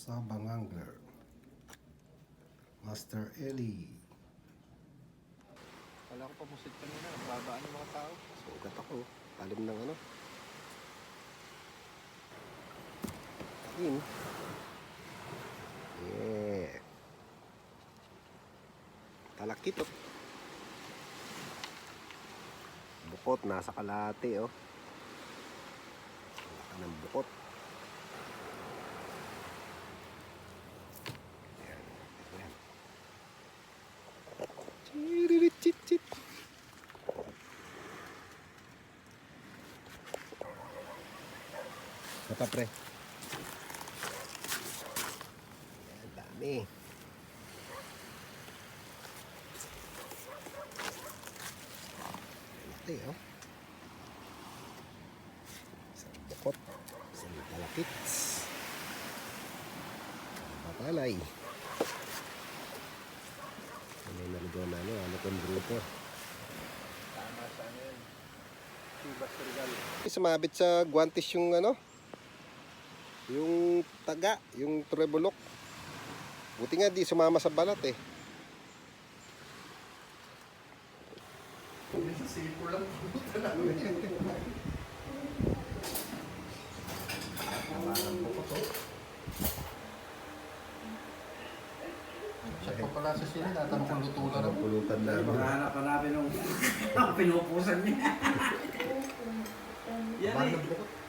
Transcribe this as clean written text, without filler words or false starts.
Sabang Angler. Master Eli. Wala ko pa musit kanina. Babaan ng mga tao. Sugat ako. Talim ng ano. Talim. Yeah. Talakit oh. Bukot. Nasa kalate oh. Laka ng bukot. Ayan. Ayan. Chiririt-chit-chit. Kata pre. Ayan, dami. Laki oh. Isang bukot. Isang talakit. Papalay. May naligaw na ano kong grupo. Tama sa ano yun. Chivas Regal. Sumabit sa guantes yung ano, yung taga, yung trebulok. Buti nga di sumama sa balat eh. Sa sipo lang. Parang bukot oh. Siya pa pala sa sila. Natanong kung luto na rin. Pulutan na. Maghanap pa namin nung pinupusan niya. Yan Bahan eh. ng bukot.